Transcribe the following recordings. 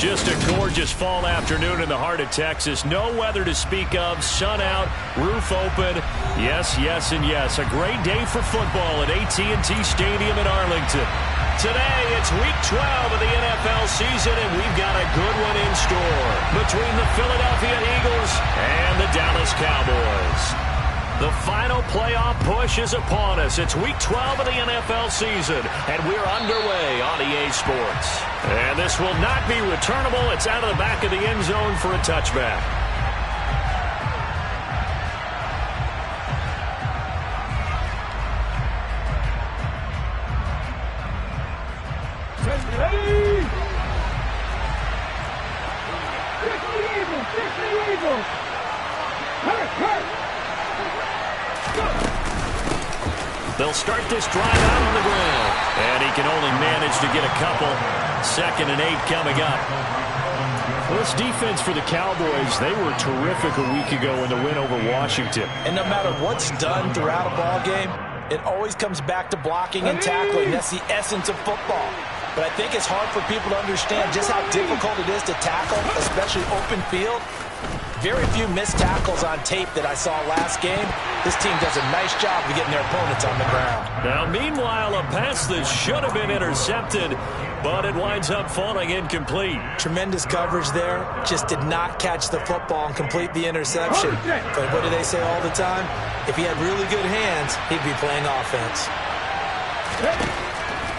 Just a gorgeous fall afternoon in the heart of Texas. No weather to speak of. Sun out, roof open. Yes, yes, and yes. A great day for football at AT&T Stadium in Arlington. Today, it's Week 12 of the NFL season, and we've got a good one in store between the Philadelphia Eagles and the Dallas Cowboys. The final playoff push is upon us. It's Week 12 of the NFL season, and we're underway on EA Sports. And this will not be returnable. It's out of the back of the end zone for a touchback. Ready! Pick the Eagles! Pick the Eagles! Hurt! They'll start this drive out on the ground. And he can only manage to get a couple. 2nd and 8 coming up. Well, this defense for the Cowboys, they were terrific a week ago in the win over Washington. And no matter what's done throughout a ball game, it always comes back to blocking and tackling. That's the essence of football. But I think it's hard for people to understand just how difficult it is to tackle, especially open field. Very few missed tackles on tape that I saw last game. This team does a nice job of getting their opponents on the ground. Now, meanwhile, a pass that should have been intercepted, but it winds up falling incomplete. Tremendous coverage there. Just did not catch the football and complete the interception. But what do they say all the time? If he had really good hands, he'd be playing offense.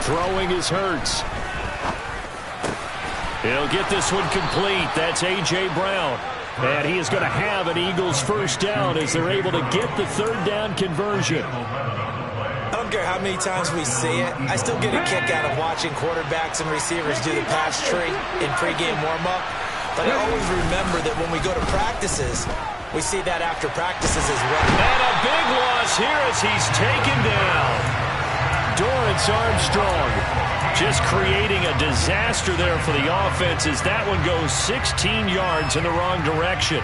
Throwing is Hurts. He'll get this one complete. That's A.J. Brown. And he is going to have an Eagles first down as they're able to get the third down conversion. I don't care how many times we see it. I still get a kick out of watching quarterbacks and receivers do the pass tree in pregame warm-up. But I always remember that when we go to practices, we see that after practices as well. And a big loss here as he's taken down. Dorrance Armstrong just creating a disaster there for the offense as that one goes 16 yards in the wrong direction.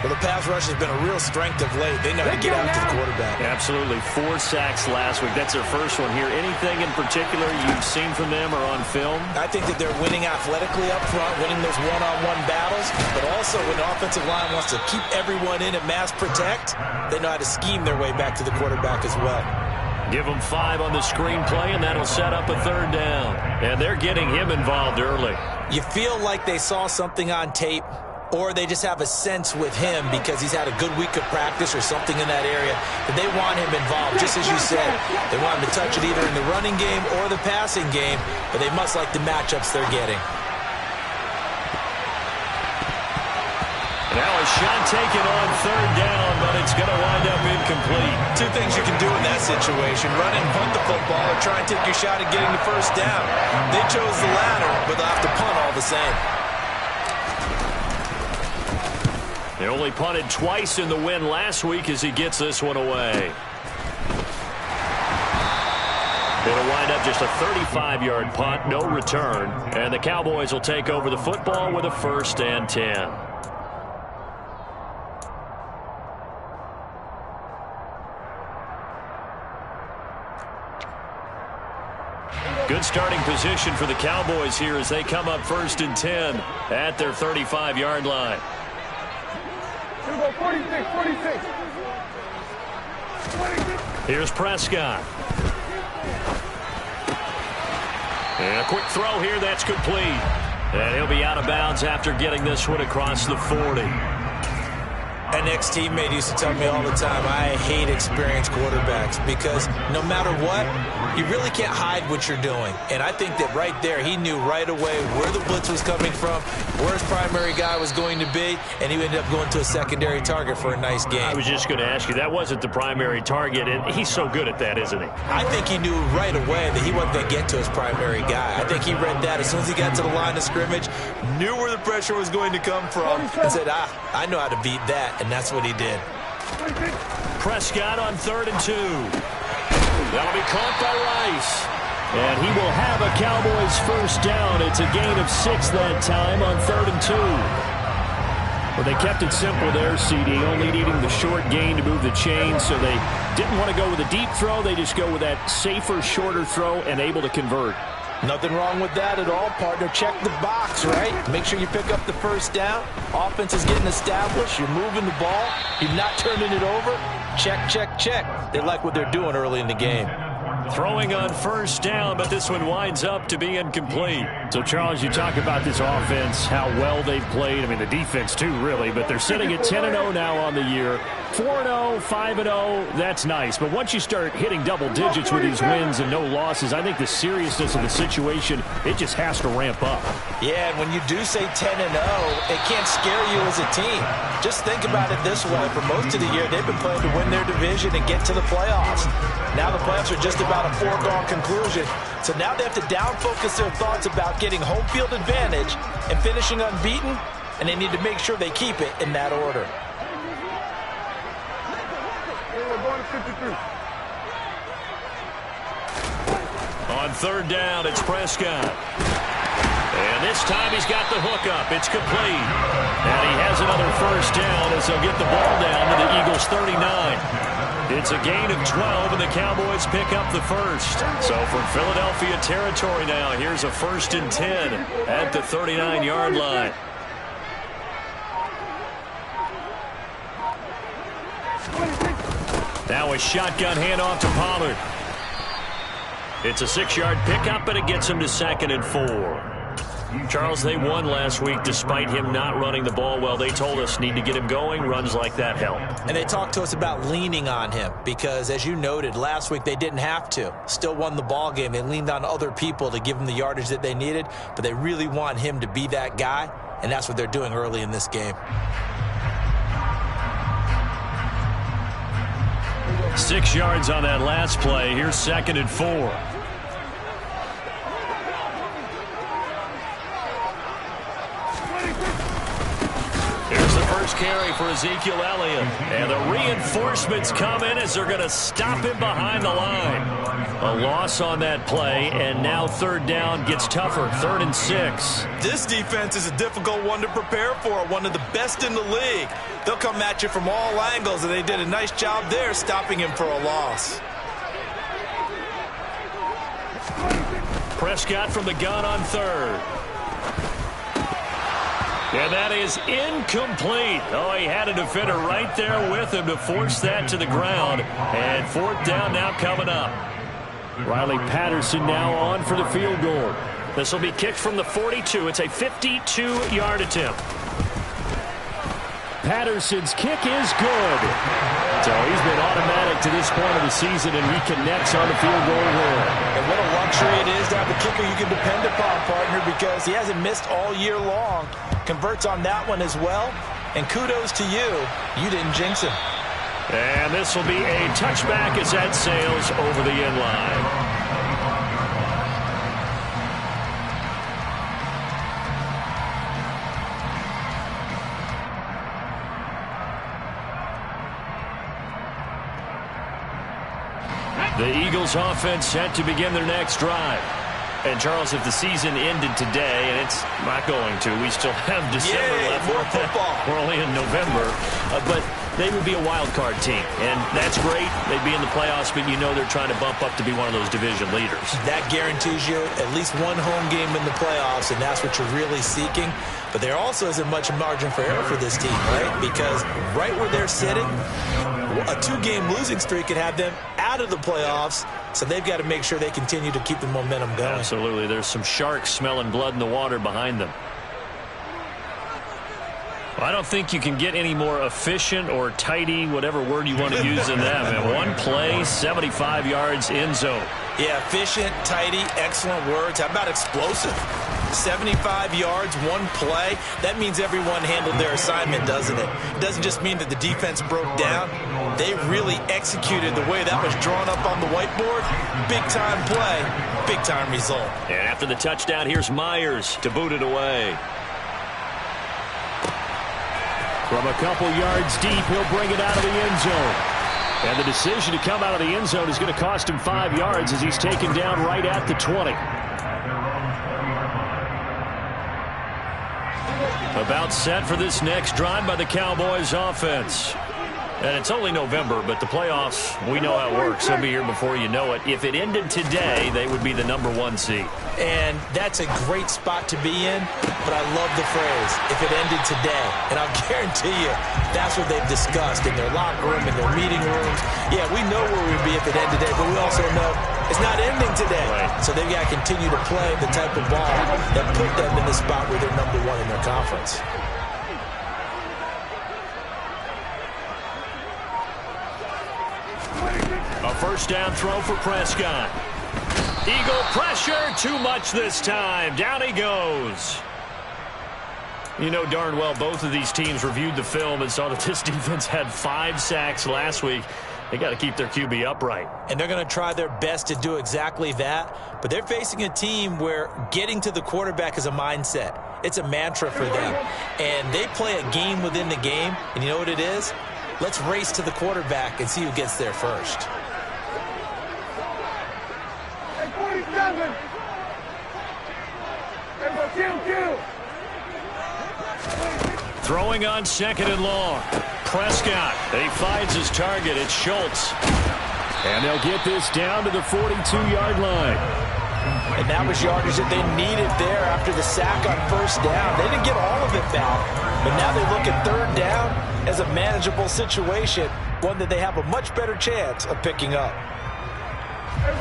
Well, the pass rush has been a real strength of late. They know how to get after the quarterback. Absolutely. 4 sacks last week. That's their first one here. Anything in particular you've seen from them or on film? I think that they're winning athletically up front, winning those one-on-one battles, but also when the offensive line wants to keep everyone in and mass protect, they know how to scheme their way back to the quarterback as well. Give them 5 on the screenplay, and that'll set up a third down. And they're getting him involved early. You feel like they saw something on tape, or they just have a sense with him because he's had a good week of practice or something in that area that they want him involved. Just as you said, they want him to touch it either in the running game or the passing game, but they must like the matchups they're getting. Now a shot taken on third down, but it's going to wind up incomplete. 2 things you can do in that situation: run and punt the football, or try and take your shot at getting the first down. They chose the latter, but they'll have to punt all the same. They only punted twice in the win last week as he gets this one away. It'll wind up just a 35-yard punt, no return. And the Cowboys will take over the football with a 1st and 10. Good starting position for the Cowboys here as they come up 1st and 10 at their 35-yard line. 46. Here's Prescott. And a quick throw here, that's complete. And he'll be out of bounds after getting this one across the 40. An ex-teammate used to tell me all the time, I hate experienced quarterbacks because no matter what, you really can't hide what you're doing. And I think that right there, he knew right away where the blitz was coming from, where his primary guy was going to be, and he ended up going to a secondary target for a nice game. I was just going to ask you, that wasn't the primary target, and he's so good at that, isn't he? I think he knew right away that he wasn't going to get to his primary guy. I think he read that as soon as he got to the line of scrimmage, knew where the pressure was going to come from, and said, I know how to beat that. And that's what he did. Prescott on 3rd and 2. That'll be caught by Rice. And he will have a Cowboys first down. It's a gain of 6 that time on 3rd and 2. Well, they kept it simple there, CD, only needing the short gain to move the chain, so they didn't want to go with a deep throw. They just go with that safer, shorter throw and able to convert. Nothing wrong with that at all, partner. Check the box, right? Make sure you pick up the first down. Offense is getting established. You're moving the ball. You're not turning it over. Check, check, check. They like what they're doing early in the game. Throwing on first down, but this one winds up to be incomplete. So, Charles, you talk about this offense, how well they've played. I mean, the defense, too, really. But they're sitting at 10-0 now on the year. 4-0, 5-0, that's nice. But once you start hitting double digits with these wins and no losses, I think the seriousness of the situation, it just has to ramp up. Yeah, and when you do say 10-0, it can't scare you as a team. Just think about it this way. For most of the year, they've been playing to win their division and get to the playoffs. Now the playoffs are just about a foregone conclusion. So now they have to down-focus their thoughts about getting home field advantage and finishing unbeaten, and they need to make sure they keep it in that order. On third down, it's Prescott. And this time he's got the hook up. It's complete. And he has another first down as they'll get the ball down to the Eagles' 39. It's a gain of 12, and the Cowboys pick up the first. So from Philadelphia territory now, here's a 1st and 10 at the 39-yard line. Now a shotgun handoff to Pollard. It's a 6-yard pickup, and it gets him to 2nd and 4. Charles, they won last week despite him not running the ball well. They told us need to get him going. Runs like that help. And they talked to us about leaning on him because, as you noted, last week they didn't have to. Still won the ball game. They leaned on other people to give them the yardage that they needed, but they really want him to be that guy, and that's what they're doing early in this game. 6 yards on that last play. Here's 2nd and 4. Here's the first carry for Ezekiel Elliott. And the reinforcements come in as they're going to stop him behind the line. A loss on that play, and now third down gets tougher. 3rd and 6. This defense is a difficult one to prepare for, one of the best in the league. They'll come at you from all angles, and they did a nice job there stopping him for a loss. Prescott from the gun on 3rd. And that is incomplete. Oh, he had a defender right there with him to force that to the ground. And 4th down now coming up. Riley Patterson now on for the field goal. This will be kicked from the 42. It's a 52-yard attempt. Patterson's kick is good. So he's been automatic to this point of the season, and he connects on the field goal there. And what a luxury it is to have a kicker you can depend upon, partner, because he hasn't missed all year long. Converts on that one as well. And kudos to you. You didn't jinx him. And this will be a touchback as that sails over the end line. The Eagles offense set to begin their next drive. And, Charles, if the season ended today, and it's not going to, we still have December left. More football. We're only in November. But they would be a wild card team. And that's great. They'd be in the playoffs, but you know they're trying to bump up to be one of those division leaders. That guarantees you at least one home game in the playoffs, and that's what you're really seeking. But there also isn't much margin for error for this team, right? Because right where they're sitting, a 2-game losing streak could have them out of the playoffs, so they've got to make sure they continue to keep the momentum going. Absolutely. There's some sharks smelling blood in the water behind them. Well, I don't think you can get any more efficient or tidy, whatever word you want to use in that. Man, one play, 75 yards, end zone. Yeah, efficient, tidy, excellent words. How about explosive? 75 yards, one play. That means everyone handled their assignment, doesn't it? It doesn't just mean that the defense broke down. They really executed the way that was drawn up on the whiteboard. Big-time play, big-time result. And after the touchdown, here's Myers to boot it away. From a couple yards deep, he'll bring it out of the end zone. And the decision to come out of the end zone is going to cost him 5 yards as he's taken down right at the 20. About set for this next drive by the Cowboys offense. And it's only November, but the playoffs, we know how it works. They'll be here before you know it. If it ended today, they would be the #1 seed. And that's a great spot to be in, but I love the phrase, if it ended today. And I'll guarantee you, that's what they've discussed in their locker room, in their meeting rooms. Yeah, we know where we'd be if it ended today, but we also know it's not ending today. Right. So they've got to continue to play the type of ball that put them in the spot where they're #1 in their conference. A first down throw for Prescott. Eagle pressure, too much this time. Down he goes. You know darn well both of these teams reviewed the film and saw that this defense had 5 sacks last week. They got to keep their QB upright. And they're going to try their best to do exactly that. But they're facing a team where getting to the quarterback is a mindset. It's a mantra for them. And they play a game within the game. And you know what it is? Let's race to the quarterback and see who gets there first. Throwing on 2nd and long. Prescott, he finds his target. It's Schultz. And they'll get this down to the 42-yard line. And that was yardage that they needed there after the sack on first down. They didn't get all of it back, but now they look at 3rd down as a manageable situation, one that they have a much better chance of picking up.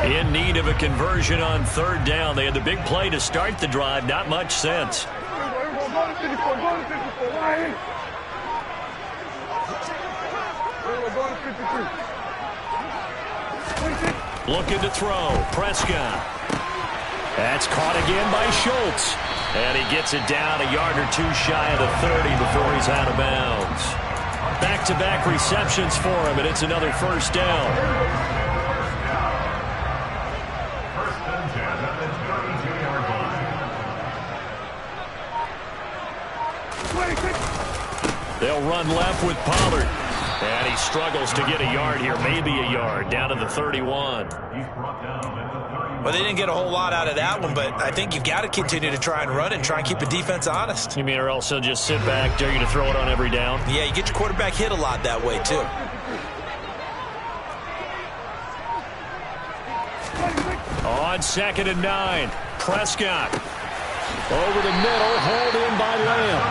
In need of a conversion on 3rd down. They had the big play to start the drive. Not much sense. Looking to throw. Prescott. That's caught again by Schultz. And he gets it down a yard or 2 shy of the 30 before he's out of bounds. Back-to-back receptions for him, and it's another first down. They'll run left with Pollard. And he struggles to get a yard here, maybe a yard, down to the 31. Well, they didn't get a whole lot out of that one, but I think you've got to continue to try and run and try and keep the defense honest. You mean, or else they'll just sit back, dare you to throw it on every down? Yeah, you get your quarterback hit a lot that way, too. On 2nd and 9, Prescott. Over the middle, hauled in by Lamb.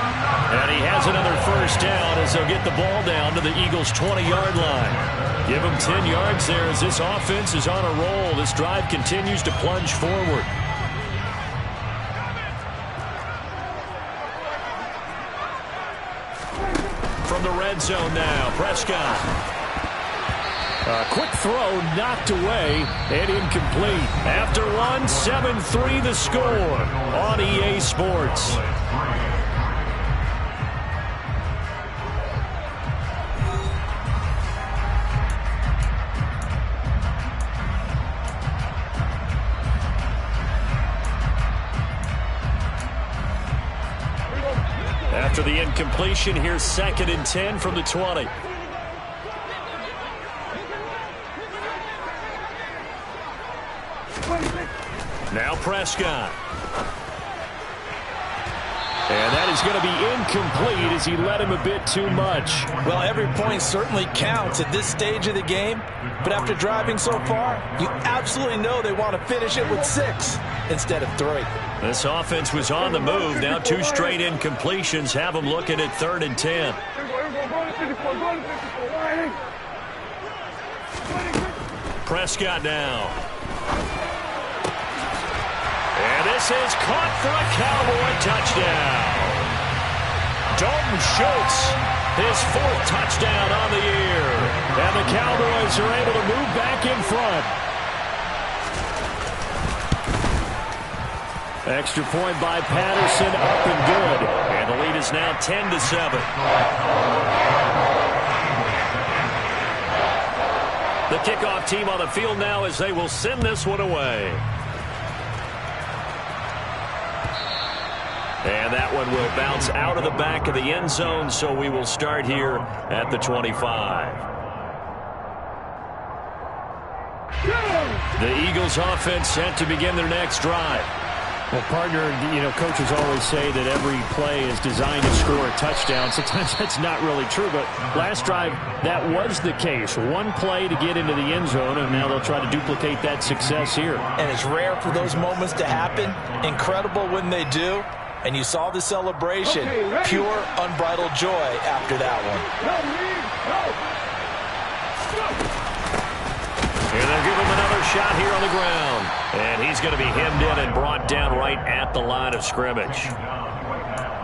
And he has another first down as they'll get the ball down to the Eagles' 20-yard line. Give them 10 yards there as this offense is on a roll. This drive continues to plunge forward. From the red zone now, Prescott. A quick throw knocked away and incomplete. After one, 7-3 the score on EA Sports. After the incompletion, here's 2nd and 10 from the 20. Now Prescott. And that is going to be incomplete as he led him a bit too much. Well, every point certainly counts at this stage of the game. But after driving so far, you absolutely know they want to finish it with 6 instead of 3. This offense was on the move. Now 2 straight incompletions have them looking at 3rd and 10. Prescott now. And this is caught for a Cowboy touchdown. Dalton Schultz, his 4th touchdown on the year. And the Cowboys are able to move back in front. Extra point by Patterson, up and good. And the lead is now 10-7. The kickoff team on the field now as they will send this one away. And that one will bounce out of the back of the end zone, so we will start here at the 25. The Eagles offense set to begin their next drive. Well, partner, coaches always say that every play is designed to score a touchdown. Sometimes that's not really true, but last drive, that was the case. One play to get into the end zone, and now they'll try to duplicate that success here. And it's rare for those moments to happen. Incredible when they do. And you saw the celebration. Pure, unbridled joy after that one. And they'll give him another shot here on the ground. And he's going to be hemmed in and brought down right at the line of scrimmage.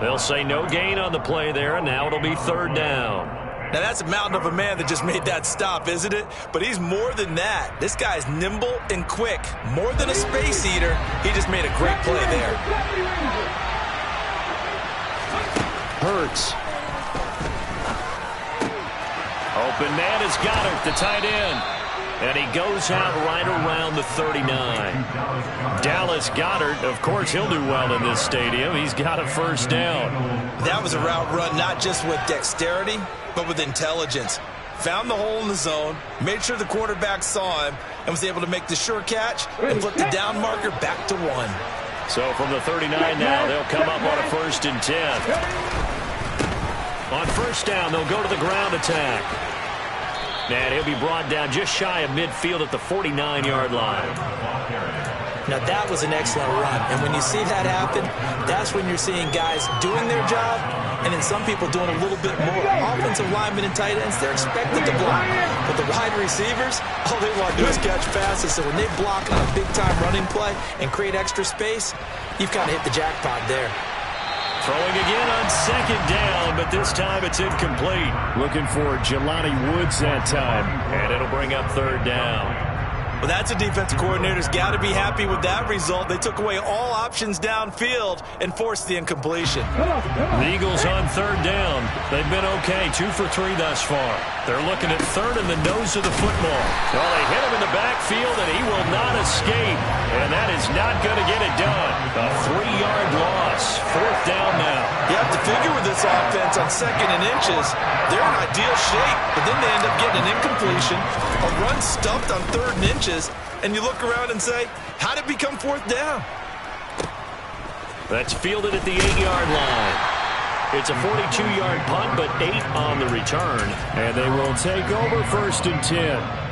They'll say no gain on the play there, and now it'll be third down. Now, that's a mountain of a man that just made that stop, isn't it? But he's more than that. This guy's nimble and quick. More than a space eater. He just made a great play there. Hurts. Open man has got it, the tight end. And he goes out right around the 39. Dallas Goedert, of course, he'll do well in this stadium. He's got a first down. That was a route run not just with dexterity, but with intelligence. Found the hole in the zone, made sure the quarterback saw him, and was able to make the sure catch and flip the down marker back to 1. So from the 39 now, they'll come up on a 1st and 10. On first down, they'll go to the ground attack. And he'll be brought down just shy of midfield at the 49-yard line. Now, that was an excellent run. And when you see that happen, that's when you're seeing guys doing their job and then some people doing a little bit more. Offensive linemen and tight ends, they're expected to block. But the wide receivers, all they want to do is catch passes. So when they block on a big-time running play and create extra space, you've kind of hit the jackpot there. Throwing again on second down, but this time it's incomplete. Looking for Jelani Woods that time, and it'll bring up third down. Well, that's a defensive coordinator's got to be happy with that result. They took away all options downfield and forced the incompletion. The Eagles on third down. They've been okay, 2 for 3 thus far. They're looking at third in the nose of the football. Well, they hit him in the backfield, and he will not escape. And that is not going to get it done. A 3-yard loss. Fourth down now. You have to figure with this offense on 2nd and inches, they're in ideal shape, but then they end up getting an incompletion, a run stuffed on 3rd and inches, and you look around and say, how did it become 4th down? That's fielded at the 8-yard line. It's a 42-yard punt, but 8 on the return. And they will take over 1st and 10.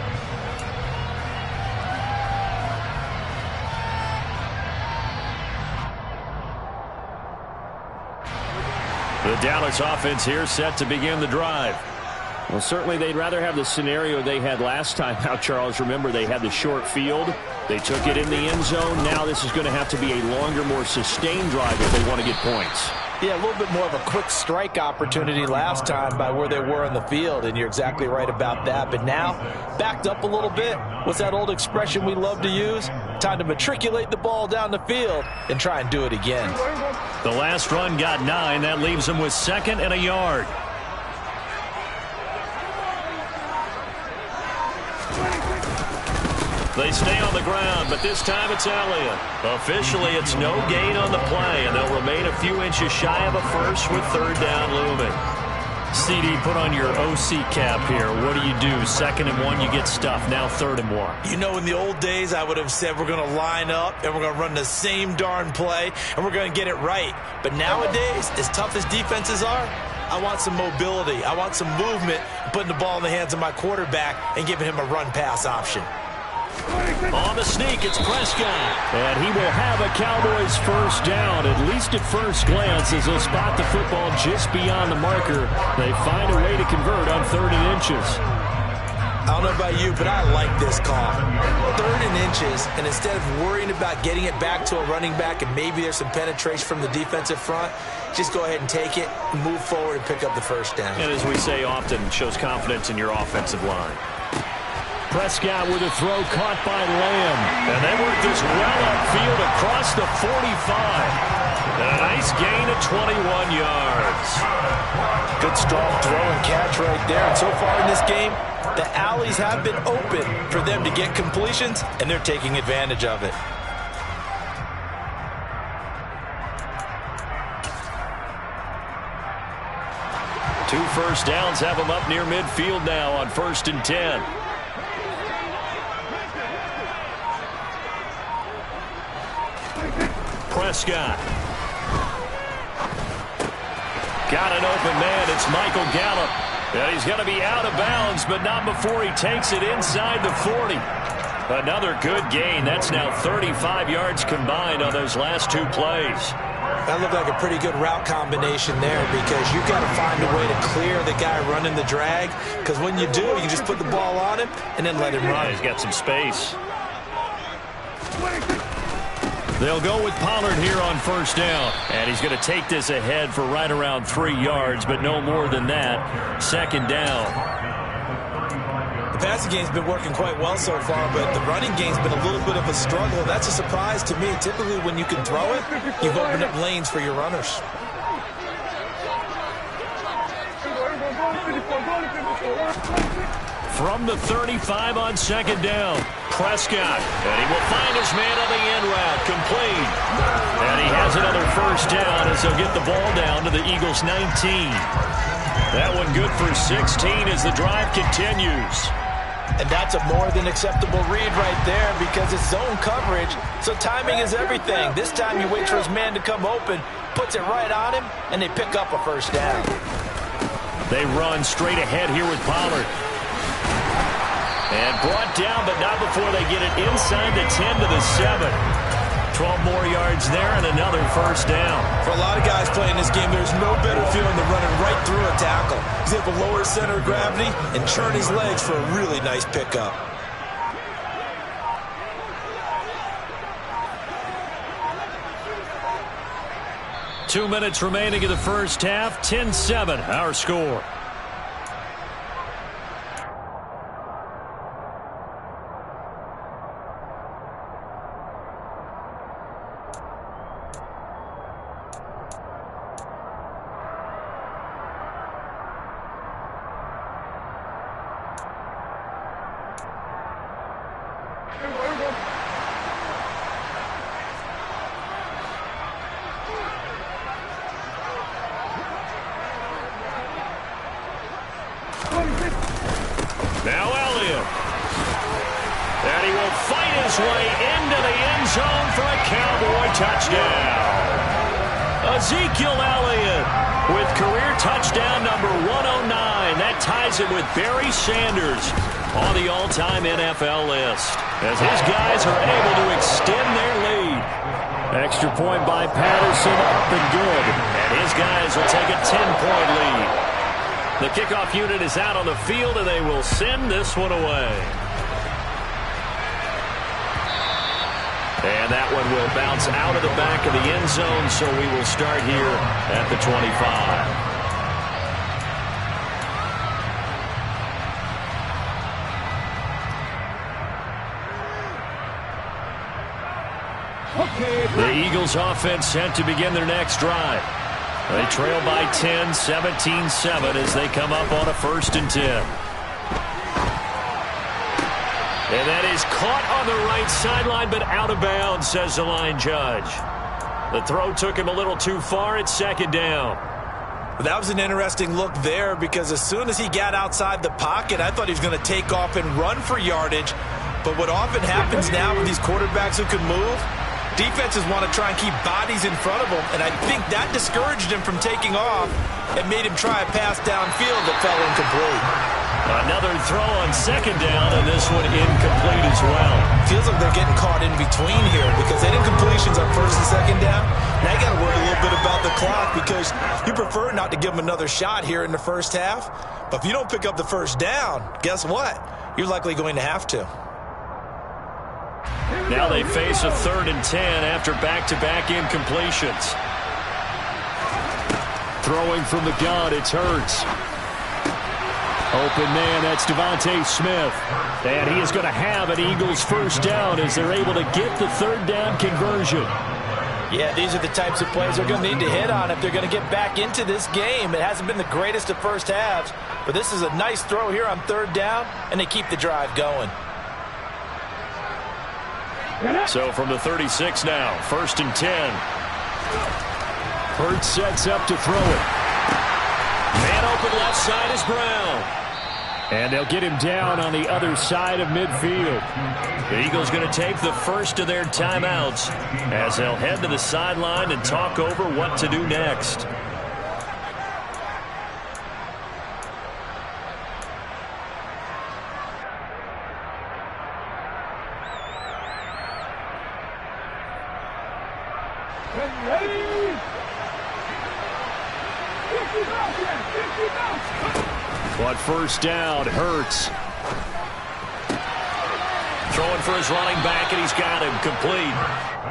The Dallas offense here set to begin the drive. Well, certainly they'd rather have the scenario they had last time out, Charles. Remember, they had the short field. They took it in the end zone. Now this is going to have to be a longer, more sustained drive if they want to get points. Yeah, a little bit more of a quick strike opportunity last time by where they were on the field, and you're exactly right about that. But now, backed up a little bit. What's that old expression we love to use? Time to matriculate the ball down the field and try and do it again. The last run got 9. That leaves them with 2nd and a yard. They stay on the ground, but this time it's Elliott. Officially, it's no gain on the play, and they'll remain a few inches shy of a first with third down looming. CD, put on your OC cap here. What do you do? 2nd and 1, you get stuffed. Now 3rd and 1. You know, in the old days, I would have said we're going to line up and we're going to run the same darn play and we're going to get it right. But nowadays, as tough as defenses are, I want some mobility. I want some movement, putting the ball in the hands of my quarterback and giving him a run-pass option. On the sneak, it's Prescott. And he will have a Cowboys first down, at least at first glance, as they'll spot the football just beyond the marker. They find a way to convert on 3rd and inches. I don't know about you, but I like this call. 3rd and inches, and instead of worrying about getting it back to a running back and maybe there's some penetration from the defensive front, just go ahead and take it, move forward, and pick up the first down. And as we say often, shows confidence in your offensive line. Prescott with a throw caught by Lamb. And they work this well upfield across the 45. And a nice gain of 21 yards. Good strong throw and catch right there. And so far in this game, the alleys have been open for them to get completions, and they're taking advantage of it. Two first downs have them up near midfield now on 1st and 10. Prescott. Got an open man. It's Michael Gallup. And he's going to be out of bounds, but not before he takes it inside the 40. Another good gain. That's now 35 yards combined on those last two plays. That looked like a pretty good route combination there, because you've got to find a way to clear the guy running the drag, because when you do, you can just put the ball on him and then let him run. Yeah, he's got some space. They'll go with Pollard here on first down. And he's going to take this ahead for right around 3 yards, but no more than that. Second down. The passing game's been working quite well so far, but the running game's been a little bit of a struggle. That's a surprise to me. Typically, when you can throw it, you've opened up lanes for your runners. From the 35 on second down, Prescott. And he will find his man on the end route, complete. And he has another first down as they'll get the ball down to the Eagles' 19. That one good for 16 as the drive continues. And that's a more than acceptable read right there, because it's zone coverage, so timing is everything. This time you wait for his man to come open, puts it right on him, and they pick up a first down. They run straight ahead here with Pollard. And brought down, but not before they get it inside the 10 to the 7. 12 more yards there and another first down. For a lot of guys playing this game, there's no better feeling than running right through a tackle. He's able to lower his center of gravity and churn his legs for a really nice pickup. Two minutes remaining in the first half. 10-7, our score. Now Elliott. And he will fight his way into the end zone for a Cowboy touchdown. Ezekiel Elliott with career touchdown number 109. That ties him with Barry Sanders on the all-time NFL list, as his guys are able to extend their lead. Extra point by Patterson, up and good. And his guys will take a 10-point lead. The kickoff unit is out on the field, and they will send this one away. And that one will bounce out of the back of the end zone, so we will start here at the 25. The Eagles offense set to begin their next drive. They trail by 10, 17-7 as they come up on a 1st and 10. And that is caught on the right sideline, but out of bounds, says the line judge. The throw took him a little too far. It's 2nd down. That was an interesting look there, because as soon as he got outside the pocket, I thought he was going to take off and run for yardage. But what often happens now with these quarterbacks who can move, defenses want to try and keep bodies in front of him, and I think that discouraged him from taking off and made him try a pass downfield that fell incomplete. Another throw on 2nd down, and this one incomplete as well. Feels like they're getting caught in between here, because they did incompletions on 1st and 2nd down. Now you got to worry a little bit about the clock, because you prefer not to give them another shot here in the first half. But if you don't pick up the first down, guess what? You're likely going to have to. Now they face a 3rd and 10 after back-to-back incompletions. Throwing from the gun, it's Hurts. Open man, that's Devontae Smith. And he is going to have an Eagles first down as they're able to get the 3rd down conversion. Yeah, these are the types of plays they're going to need to hit on if they're going to get back into this game. It hasn't been the greatest of first halves, but this is a nice throw here on 3rd down, and they keep the drive going. So from the 36 now, 1st and 10. Hurts sets up to throw it. Man open left side is Brown. And they'll get him down on the other side of midfield. The Eagles going to take the first of their timeouts as they'll head to the sideline and talk over what to do next. But first down, Hurts. Throwing for his running back, and he's got him complete.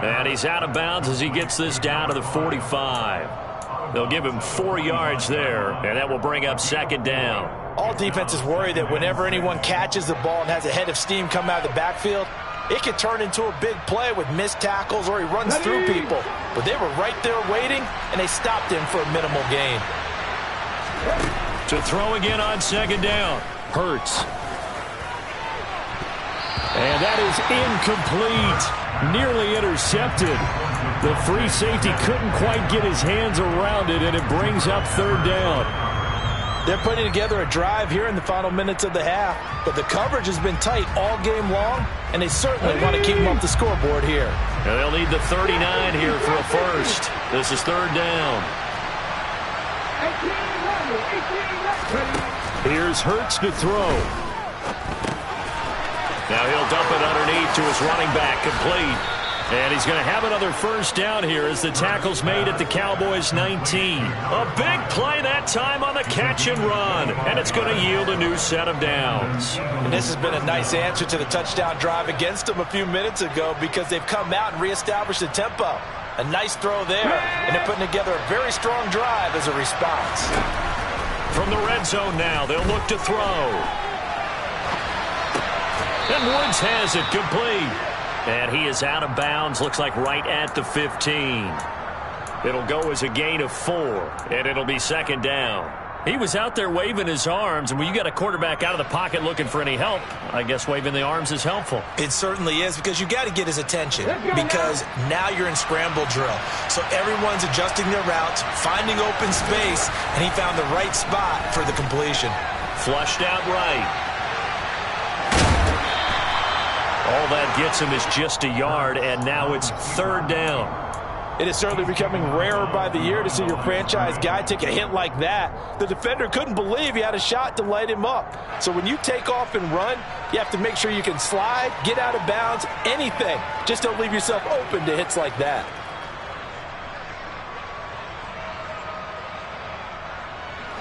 And he's out of bounds as he gets this down to the 45. They'll give him 4 yards there, and that will bring up second down. All defenses worry that whenever anyone catches the ball and has a head of steam come out of the backfield, it can turn into a big play with missed tackles or he runs through people. But they were right there waiting, and they stopped him for a minimal gain. To throw again on second down, Hurts. And that is incomplete. Nearly intercepted. The free safety couldn't quite get his hands around it, and it brings up third down. They're putting together a drive here in the final minutes of the half, but the coverage has been tight all game long, and they certainly want to keep them off the scoreboard here. And they'll need the 39 here for a first. This is third down. Here's Hurts to throw. Now he'll dump it underneath to his running back, complete. And he's going to have another first down here as the tackle's made at the Cowboys' 19. A big play that time on the catch and run. And it's going to yield a new set of downs. And this has been a nice answer to the touchdown drive against them a few minutes ago because they've come out and reestablished the tempo. A nice throw there, and they're putting together a very strong drive as a response. From the red zone now, they'll look to throw. And Woods has it complete. And he is out of bounds, looks like right at the 15. It'll go as a gain of 4, and it'll be second down. He was out there waving his arms, and when you got a quarterback out of the pocket looking for any help, I guess waving the arms is helpful. It certainly is, because you got to get his attention, because now you're in scramble drill. So everyone's adjusting their routes, finding open space, and he found the right spot for the completion. Flushed out right. All that gets him is just a yard, and now it's third down. It is certainly becoming rarer by the year to see your franchise guy take a hit like that. The defender couldn't believe he had a shot to light him up. So when you take off and run, you have to make sure you can slide, get out of bounds, anything. Just don't leave yourself open to hits like that.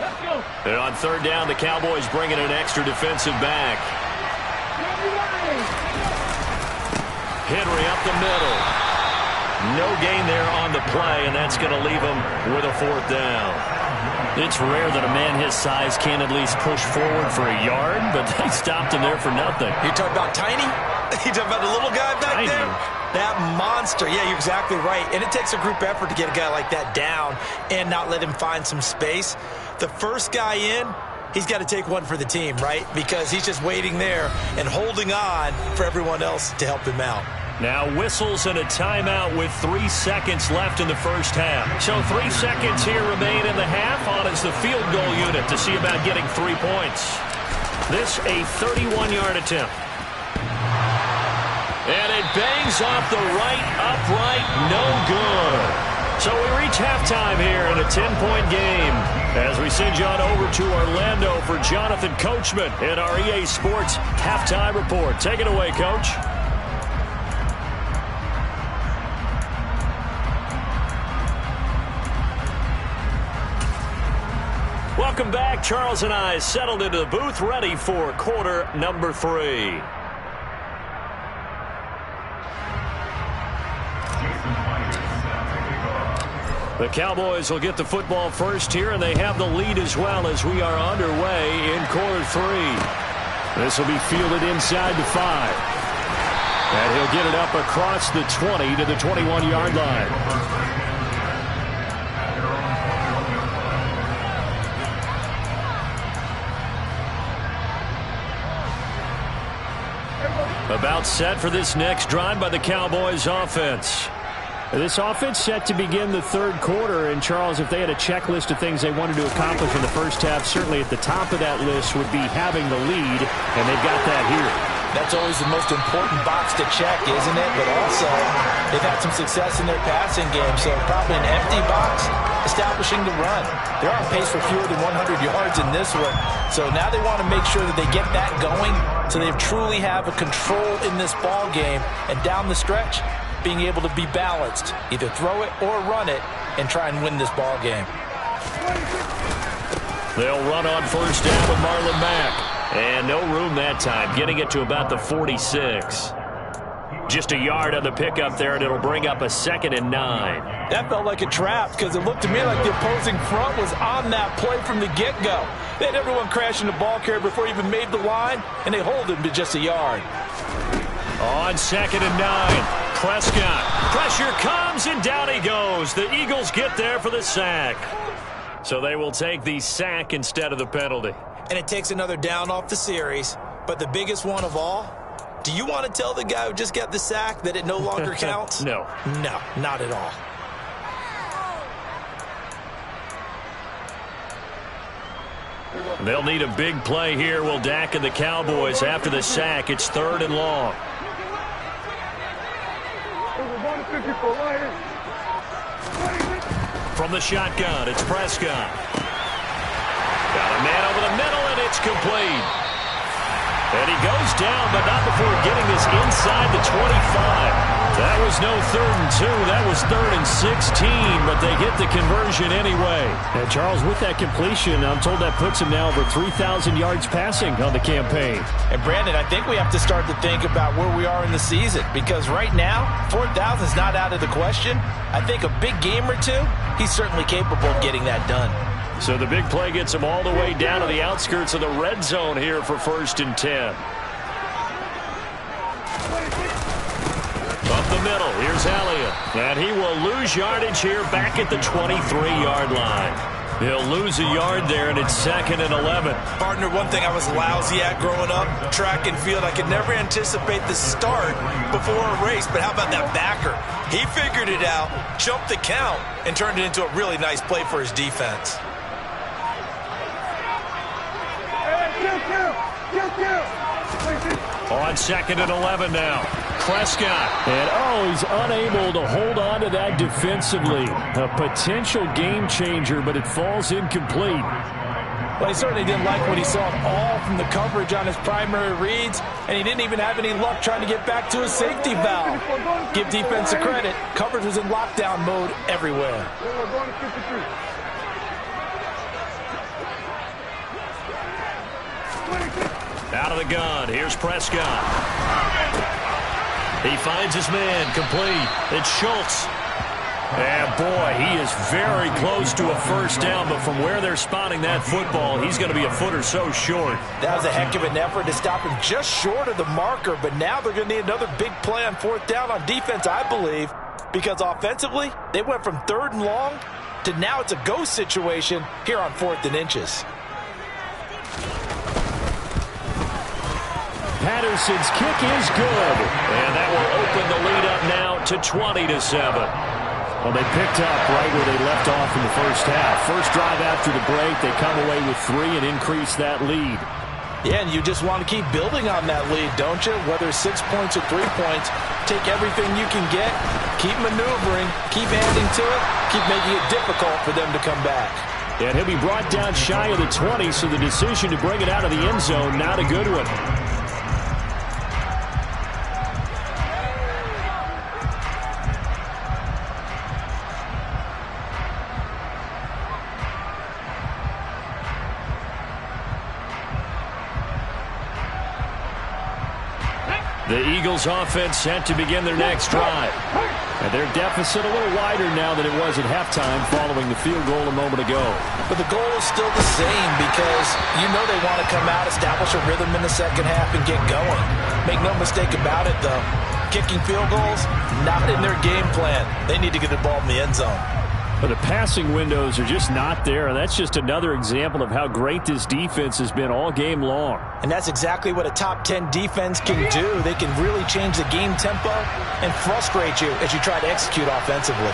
Let's go. And on third down, the Cowboys bring in an extra defensive back. Henry up the middle. No gain there on the play, and that's going to leave him with a fourth down. It's rare that a man his size can at least push forward for a yard, but they stopped him there for nothing. You talking about tiny? You talking about the little guy back tiny. there? That monster. Yeah, you're exactly right. And it takes a group effort to get a guy like that down and not let him find some space. The first guy in, he's got to take one for the team, right? Because he's just waiting there and holding on for everyone else to help him out. Now whistles and a timeout with 3 seconds left in the first half. So 3 seconds here remain in the half on as the field goal unit to see about getting 3 points. This a 31-yard attempt. And it bangs off the right upright, no good. So we reach halftime here in a 10-point game as we send you on over to Orlando for Jonathan Coachman in our EA Sports Halftime Report. Take it away, Coach. Welcome back. Charles and I settled into the booth, ready for quarter number 3. The Cowboys will get the football first here, and they have the lead as well as we are underway in quarter 3. This will be fielded inside the 5. And he'll get it up across the 20 to the 21-yard line. About set for this next drive by the Cowboys offense. This offense set to begin the third quarter, and Charles, if they had a checklist of things they wanted to accomplish in the first half, certainly at the top of that list would be having the lead, and they've got that here. That's always the most important box to check, isn't it? But also, they've had some success in their passing game, so probably an empty box, establishing the run. They're on pace for fewer than 100 yards in this one, so now they want to make sure that they get that going so they truly have a control in this ball game, and down the stretch, being able to be balanced, either throw it or run it, and try and win this ball game. They'll run on first down with Marlon Mack. And no room that time, getting it to about the 46. Just a yard on the pickup there, and it'll bring up a 2nd and 9. That felt like a trap because it looked to me like the opposing front was on that play from the get-go. They had everyone crashing the ball carrier before he even made the line, and they hold him to just a yard. On 2nd and 9, Prescott. Pressure comes, and down he goes. The Eagles get there for the sack. So they will take the sack instead of the penalty. And it takes another down off the series. But the biggest one of all, do you want to tell the guy who just got the sack that it no longer counts? No. No, not at all. They'll need a big play here. Will Dak and the Cowboys after the sack. It's 3rd and long. From the shotgun, it's Prescott. Got a man over the middle, and it's complete. And he goes down, but not before getting this inside the 25. That was no 3rd and 2. That was 3rd and 16, but they get the conversion anyway. And Charles, with that completion, I'm told that puts him now over 3,000 yards passing on the campaign. And Brandon, I think we have to start to think about where we are in the season, because right now, 4,000 is not out of the question. I think a big game or two, he's certainly capable of getting that done. So the big play gets him all the way down to the outskirts of the red zone here for 1st and 10. Up the middle, here's Elliott. And he will lose yardage here back at the 23-yard line. He'll lose a yard there, and it's 2nd and 11. Partner, one thing I was lousy at growing up, track and field, I could never anticipate the start before a race, but how about that backer? He figured it out, jumped the count, and turned it into a really nice play for his defense. On 2nd and 11 now. Prescott. And, he's unable to hold on to that defensively. A potential game changer, but it falls incomplete. Well, he certainly didn't like what he saw at all from the coverage on his primary reads, and he didn't even have any luck trying to get back to his safety valve. Give defense a credit. Coverage was in lockdown mode everywhere. Out of the gun. Here's Prescott. He finds his man. Complete. It's Schultz. And, boy, he is very close to a first down, but from where they're spotting that football, he's going to be a foot or so short. That was a heck of an effort to stop him just short of the marker, but now they're going to need another big play on 4th down on defense, I believe, because offensively, they went from 3rd and long to now it's a go situation here on 4th and inches. Patterson's kick is good, and that will open the lead up now to 20-7. Well, they picked up right where they left off in the first half. First drive after the break, they come away with 3 and increase that lead. Yeah, and you just want to keep building on that lead, don't you? Whether 6 points or 3 points, take everything you can get, keep maneuvering, keep adding to it, keep making it difficult for them to come back. And he'll be brought down shy of the 20, so the decision to bring it out of the end zone, not a good one. The Eagles offense set to begin their next drive. And their deficit a little wider now than it was at halftime following the field goal a moment ago. But the goal is still the same because you know they want to come out, establish a rhythm in the second half, and get going. Make no mistake about it, though. Kicking field goals, not in their game plan. They need to get the ball in the end zone. But the passing windows are just not there. That's just another example of how great this defense has been all game long. And that's exactly what a top 10 defense can do. They can really change the game tempo and frustrate you as you try to execute offensively.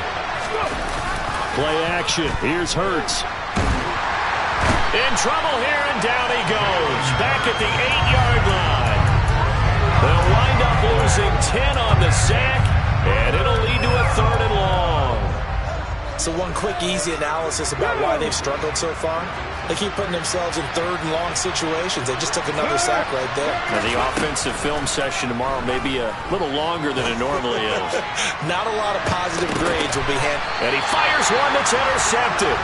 Play action. Here's Hurts. In trouble here, and down he goes. Back at the 8-yard line. They'll wind up losing 10 on the sack, and it'll lead to a 3rd and long. So one quick, easy analysis about why they've struggled so far. They keep putting themselves in 3rd and long situations. They just took another sack right there. And the offensive film session tomorrow may be a little longer than it normally is. Not a lot of positive grades will be handed. And he fires one that's intercepted.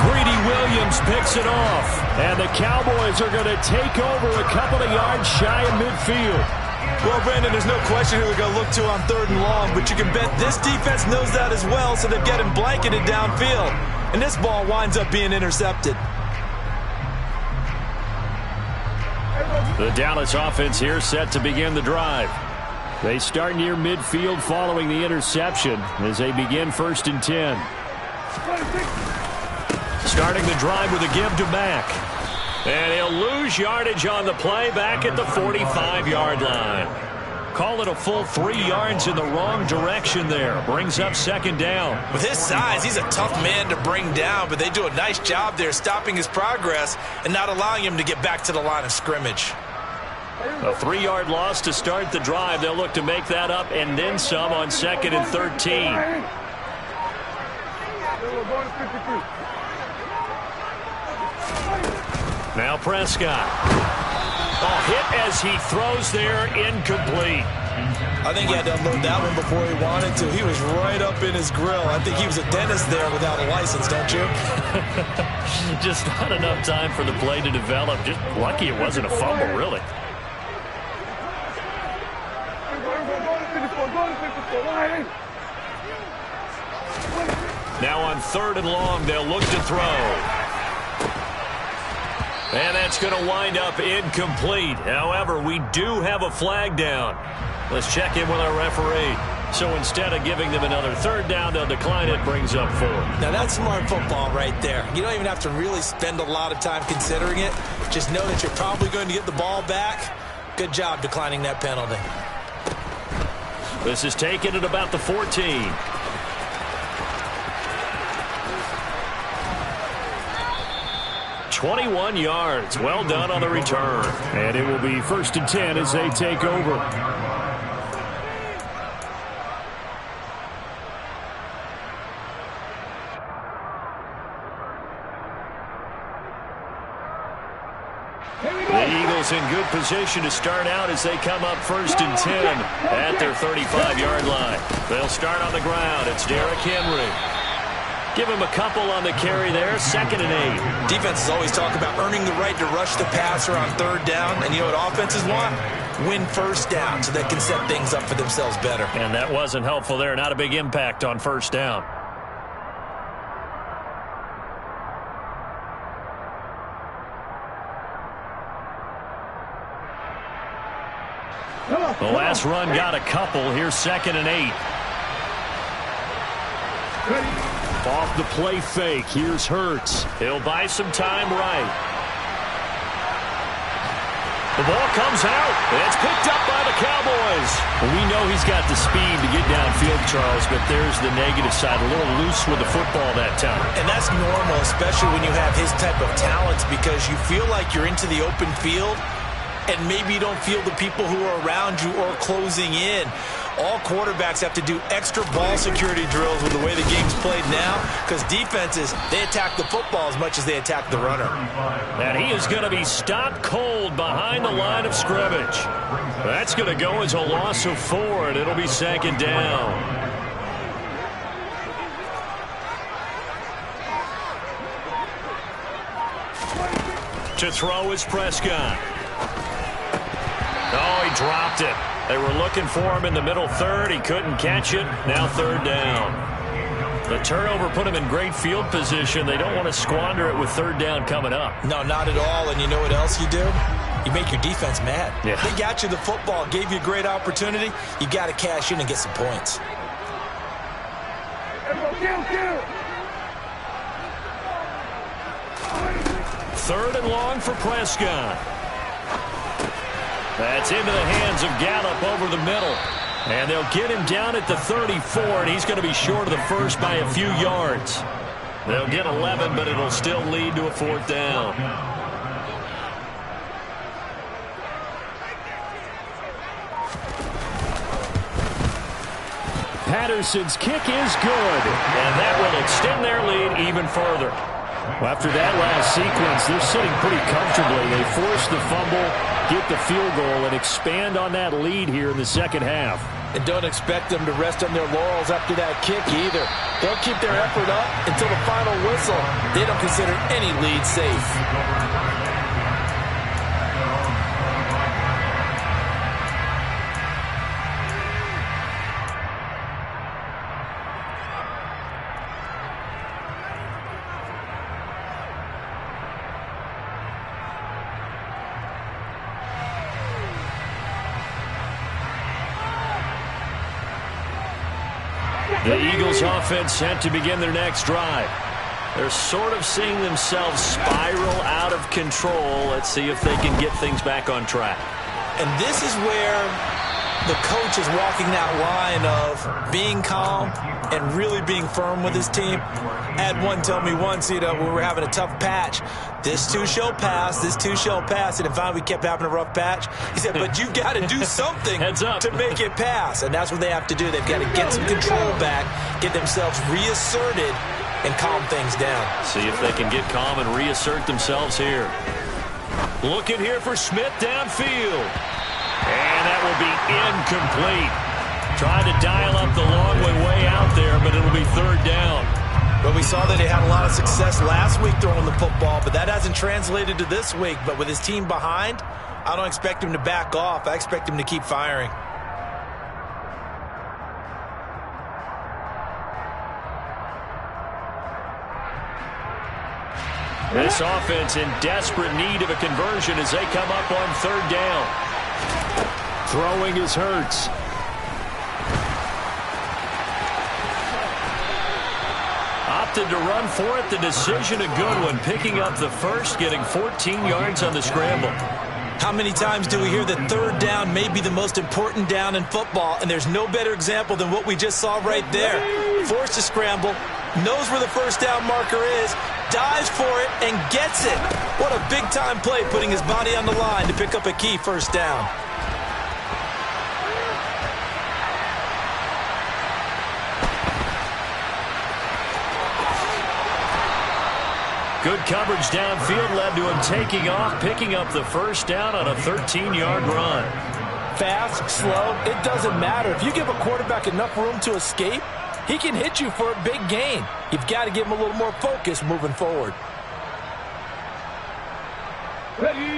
Greedy Williams picks it off. And the Cowboys are going to take over a couple of yards shy of midfield. Well, Brandon, there's no question who they're going to look to on 3rd and long, but you can bet this defense knows that as well, so they're getting blanketed downfield. And this ball winds up being intercepted. The Dallas offense here set to begin the drive. They start near midfield following the interception as they begin 1st and 10. Starting the drive with a give to Mack. And he'll lose yardage on the play back at the 45-yard line. Call it a full 3 yards in the wrong direction there. Brings up 2nd down. With his size, he's a tough man to bring down, but they do a nice job there stopping his progress and not allowing him to get back to the line of scrimmage. A 3-yard loss to start the drive. They'll look to make that up and then some on 2nd and 13. Now Prescott. Hit as he throws there, incomplete. I think he had to unload that one before he wanted to. He was right up in his grill. I think he was a dentist there without a license, don't you? Just not enough time for the play to develop. Just lucky it wasn't a fumble, really. Now on 3rd and long, they'll look to throw. And that's going to wind up incomplete. However, we do have a flag down. Let's check in with our referee. So instead of giving them another 3rd down, they'll decline it. Brings up 4. Now that's smart football right there. You don't even have to really spend a lot of time considering it. Just know that you're probably going to get the ball back. Good job declining that penalty. This is taken at about the 14. "21 yards. Well done on the return. And it will be 1st and 10 as they take over. The Eagles in good position to start out as they come up 1st and 10 at their 35-yard line. They'll start on the ground. It's Derrick Henry. Give him a couple on the carry there. 2nd and 8. Defenses always talk about earning the right to rush the passer on 3rd down. And you know what offenses want? Win 1st down so they can set things up for themselves better. And that wasn't helpful there. Not a big impact on 1st down. The last run got a couple. Here's 2nd and 8. Off the play fake. Here's Hurts. He'll buy some time right. The ball comes out. It's picked up by the Cowboys. Well, we know he's got the speed to get downfield, Charles, but there's the negative side. A little loose with the football that time. And that's normal, especially when you have his type of talents, because you feel like you're into the open field and maybe you don't feel the people who are around you or closing in. All quarterbacks have to do extra ball security drills with the way the game's played now, because defenses, they attack the football as much as they attack the runner. And he is going to be stopped cold behind the line of scrimmage. That's going to go as a loss of 4, and it'll be 2nd down. To throw is Prescott. Oh, he dropped it. They were looking for him in the middle 3rd. He couldn't catch it. Now 3rd down. The turnover put him in great field position. They don't want to squander it with 3rd down coming up. No, not at all. And you know what else you do? You make your defense mad. Yeah. They got you the football, gave you a great opportunity. You got to cash in and get some points. 3rd and long for Prescott. That's into the hands of Gallup over the middle. And they'll get him down at the 34, and he's going to be short of the first by a few yards. They'll get 11, but it'll still lead to a 4th down. Patterson's kick is good, and that will extend their lead even further. Well, after that last sequence, they're sitting pretty comfortably. They force the fumble, get the field goal, and expand on that lead here in the second half. And don't expect them to rest on their laurels after that kick either. They'll keep their effort up until the final whistle. They don't consider any lead safe. The Eagles offense set to begin their next drive. They're sort of seeing themselves spiral out of control. Let's see if they can get things back on track. And this is where the coach is walking that line of being calm and really being firm with his team. I had one tell me once, when we were having a tough patch, this too shall pass, this too shall pass. And finally we kept having a rough patch. He said, but you got to do something to make it pass. And that's what they have to do. They've got to get some control back, get themselves reasserted, and calm things down. See if they can get calm and reassert themselves here. Looking here for Smith downfield. And that will be incomplete. Trying to dial up the long way out there, but it'll be 3rd down. But we saw that they had a lot of success last week throwing the football, but that hasn't translated to this week. But with his team behind, I don't expect him to back off. I expect him to keep firing. This offense in desperate need of a conversion as they come up on 3rd down. Throwing is Hurts. Opted to run for it. The decision a good one. Picking up the first, getting 14 yards on the scramble. How many times do we hear that 3rd down may be the most important down in football? And there's no better example than what we just saw right there. Forced to scramble, knows where the 1st down marker is, dives for it, and gets it. What a big-time play, putting his body on the line to pick up a key 1st down. Good coverage downfield led to him taking off, picking up the 1st down on a 13-yard run. Fast, slow, it doesn't matter. If you give a quarterback enough room to escape, he can hit you for a big gain. You've got to give him a little more focus moving forward.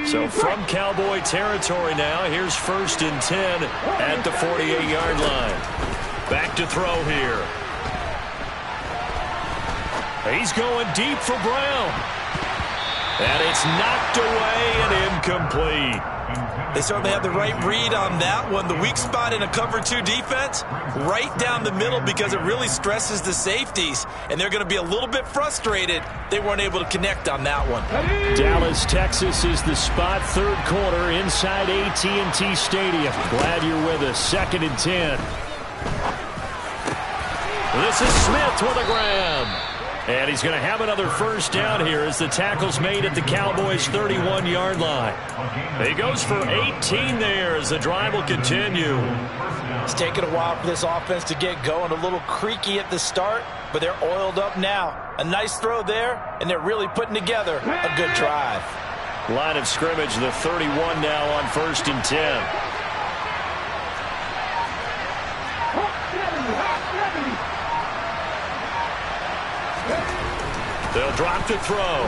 So from Cowboy territory now, here's 1st and 10 at the 48-yard line. Back to throw here. He's going deep for Brown. And it's knocked away and incomplete. They certainly have the right read on that one. The weak spot in a cover 2 defense, right down the middle because it really stresses the safeties. And they're going to be a little bit frustrated they weren't able to connect on that one. Dallas, Texas is the spot. 3rd quarter inside AT&T Stadium. Glad you're with us. 2nd and 10. This is Smith with a grab. And he's going to have another 1st down here as the tackle's made at the Cowboys' 31-yard line. He goes for 18 there as the drive will continue. It's taken a while for this offense to get going. A little creaky at the start, but they're oiled up now. A nice throw there, and they're really putting together a good drive. Line of scrimmage, the 31 now on 1st and 10. They'll drop to throw.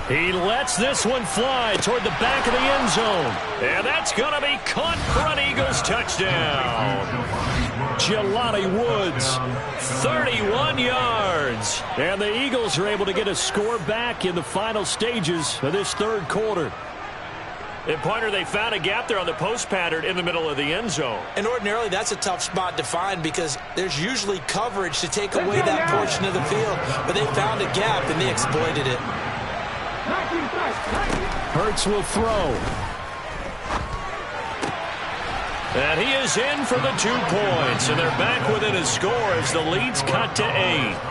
He lets this one fly toward the back of the end zone. And that's going to be caught for an Eagles touchdown. Jelani Woods, 31 yards. And the Eagles are able to get a score back in the final stages of this 3rd quarter. And, Pointer, they found a gap there on the post pattern in the middle of the end zone. And ordinarily that's a tough spot to find because there's usually coverage to take away that portion of the field. But they found a gap and they exploited it. Hurts will throw. And he is in for the 2 points, and they're back within a score as the lead's cut to 8.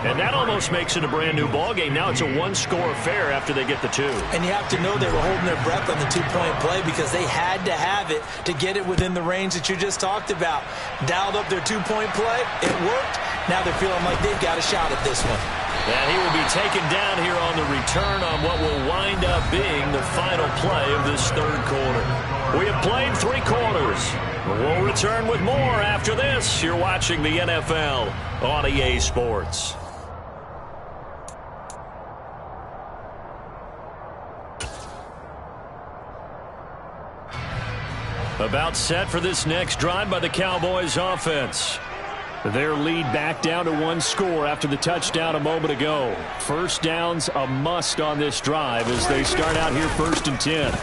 And that almost makes it a brand-new ball game. Now it's a one-score affair after they get the 2. And you have to know they were holding their breath on the 2-point play because they had to have it to get it within the range that you just talked about. Dialed up their 2-point play. It worked. Now they're feeling like they've got a shot at this one. And he will be taken down here on the return on what will wind up being the final play of this third quarter. We have played 3 quarters. We'll return with more after this. You're watching the NFL on EA Sports. About set for this next drive by the Cowboys offense. Their lead back down to 1 score after the touchdown a moment ago. First down's a must on this drive as they start out here 1st and 10.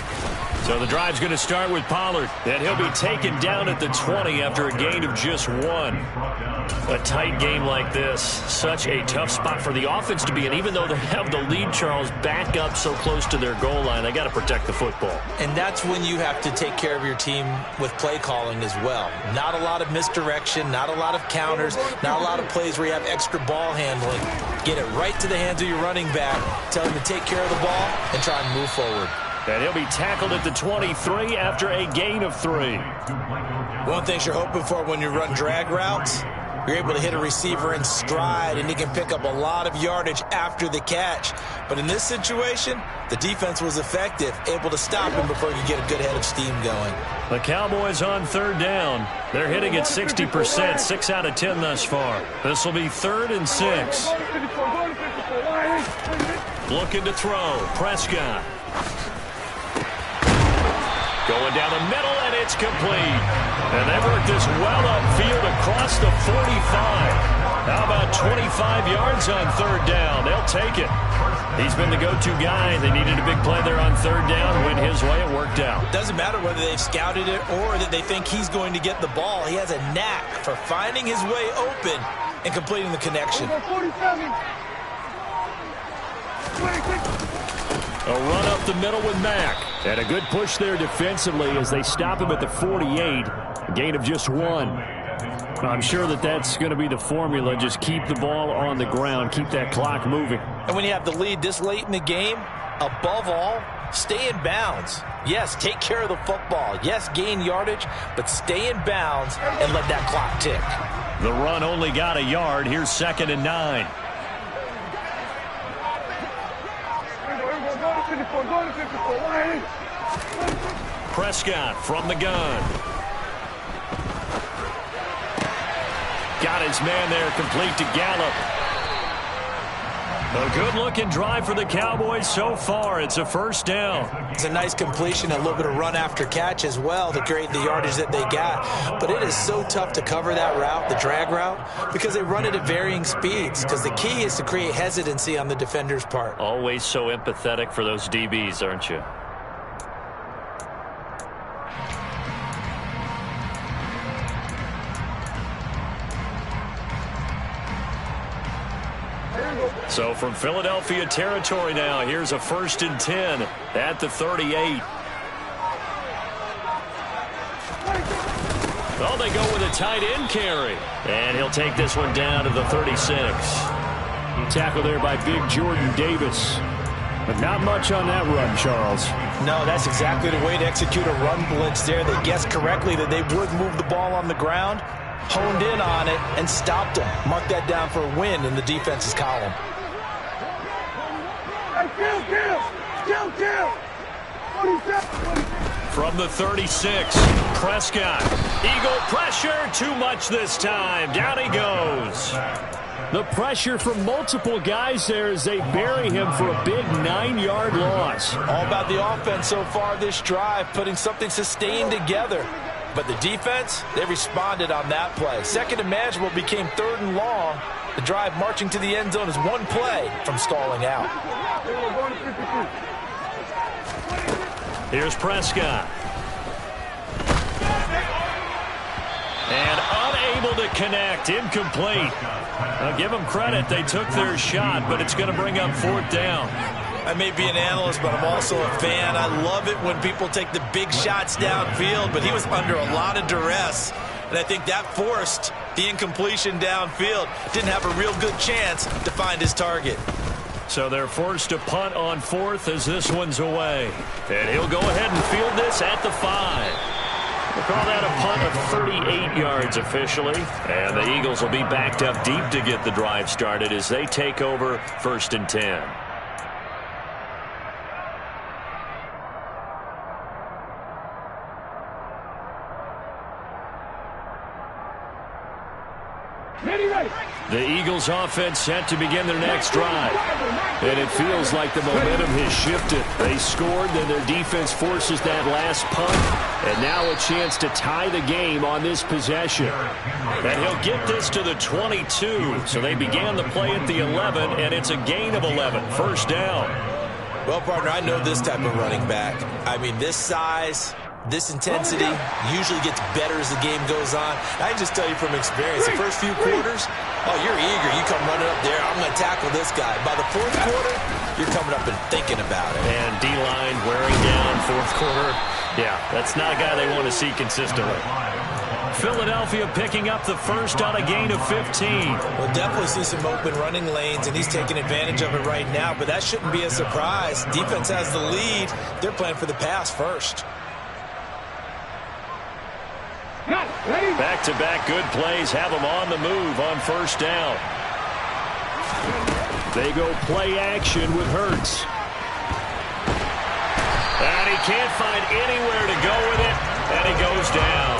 So the drive's going to start with Pollard, and he'll be taken down at the 20 after a gain of just 1. A tight game like this, such a tough spot for the offense to be in. Even though they have the lead, Charles, back up so close to their goal line, they got to protect the football. And that's when you have to take care of your team with play calling as well. Not a lot of misdirection, not a lot of counters, not a lot of plays where you have extra ball handling. Get it right to the hands of your running back, tell him to take care of the ball, and try and move forward. And he'll be tackled at the 23 after a gain of 3. One thing you're hoping for when you run drag routes, you're able to hit a receiver in stride, and he can pick up a lot of yardage after the catch. But in this situation, the defense was effective, able to stop him before he could get a good head of steam going. The Cowboys on 3rd down. They're hitting at 60%, 6 out of 10 thus far. This will be 3rd and 6. Looking to throw. Prescott. Going down the middle, and it's complete. And they work this well upfield across the 45. How about 25 yards on 3rd down? They'll take it. He's been the go-to guy. They needed a big play there on 3rd down. Went his way. It worked out. Doesn't matter whether they've scouted it or that they think he's going to get the ball. He has a knack for finding his way open and completing the connection. A run up the middle with Mack. And a good push there defensively as they stop him at the 48. A gain of just 1. I'm sure that that's going to be the formula. Just keep the ball on the ground. Keep that clock moving. And when you have the lead this late in the game, above all, stay in bounds. Yes, take care of the football. Yes, gain yardage, but stay in bounds and let that clock tick. The run only got a yard. Here's 2nd and 9. Prescott from the gun. Got his man there, complete to Gallup. A good-looking drive for the Cowboys so far. It's a 1st down. It's a nice completion, a little bit of run after catch as well to create the yardage that they got. But it is so tough to cover that route, the drag route, because they run it at varying speeds. Because the key is to create hesitancy on the defender's part. Always so empathetic for those DBs, aren't you? So from Philadelphia territory now, here's a 1st and 10 at the 38. Oh, they go with a tight end carry. And he'll take this one down to the 36. Tackle there by big Jordan Davis. But not much on that run, Charles. No, that's exactly the way to execute a run blitz there. They guessed correctly that they would move the ball on the ground, honed in on it, and stopped them. Mark that down for a win in the defense's column. From the 36, Prescott. Eagle pressure, too much this time. Down he goes. The pressure from multiple guys there as they bury him for a big 9-yard loss. All about the offense so far this drive, putting something sustained together. But the defense, they responded on that play. 2nd and manageable became 3rd and long. The drive marching to the end zone is one play from stalling out. Here's Prescott. And unable to connect. Incomplete. I'll give them credit. They took their shot, but it's going to bring up 4th down. I may be an analyst, but I'm also a fan. I love it when people take the big shots downfield, but he was under a lot of duress, and I think that forced the incompletion downfield. Didn't have a real good chance to find his target. So they're forced to punt on fourth as this one's away. And he'll go ahead and field this at the 5. We'll call that a punt of 38 yards officially. And the Eagles will be backed up deep to get the drive started as they take over 1st and 10. The Eagles offense set to begin their next drive. And it feels like the momentum has shifted. They scored, then their defense forces that last punt. And now a chance to tie the game on this possession. And he'll get this to the 22. So they began the play at the 11, and it's a gain of 11. 1st down. Well, partner, I know this type of running back. I mean, this size, this intensity usually gets better as the game goes on. I can just tell you from experience, the first few quarters, oh, you're eager. You come running up there, I'm going to tackle this guy. By the 4th quarter, you're coming up and thinking about it. And D-line wearing down 4th quarter. Yeah, that's not a guy they want to see consistently. Philadelphia picking up the first on a gain of 15. We'll definitely see some open running lanes, and he's taking advantage of it right now, but that shouldn't be a surprise. Defense has the lead. They're playing for the pass first. Back-to-back good plays have them on the move on 1st down. They go play action with Hurts. And he can't find anywhere to go with it, and he goes down.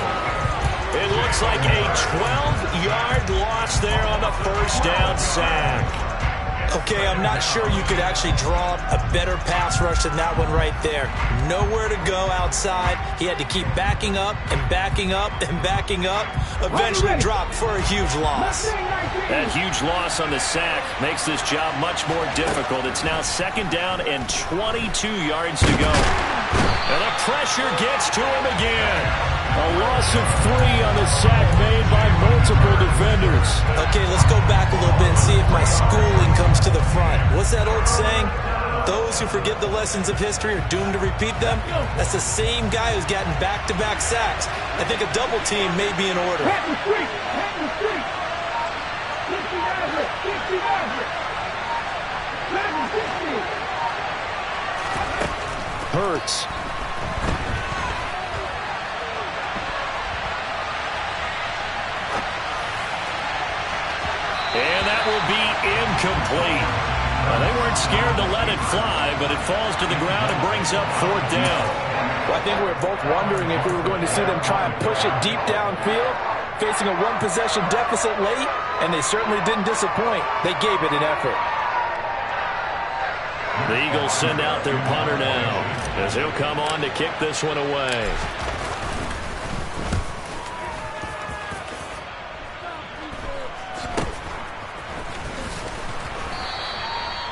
It looks like a 12-yard loss there on the 1st down sack. Okay, I'm not sure you could actually draw a better pass rush than that one right there. Nowhere to go outside. He had to keep backing up and backing up and backing up. Eventually dropped for a huge loss. That huge loss on the sack makes this job much more difficult. It's now 2nd down and 22 yards to go. And the pressure gets to him again. A loss of 3 on the sack made by multiple defenders. Okay, let's go back a little bit and see if my schooling comes to the front. What's that old saying? Those who forget the lessons of history are doomed to repeat them. That's the same guy who's gotten back-to-back sacks. I think a double team may be in order. Hurts. And that will be incomplete. Well, they weren't scared to let it fly, but it falls to the ground and brings up 4th down. Well, I think we were both wondering if we were going to see them try and push it deep downfield, facing a 1-possession deficit late, and they certainly didn't disappoint. They gave it an effort. The Eagles send out their punter now, as he'll come on to kick this one away.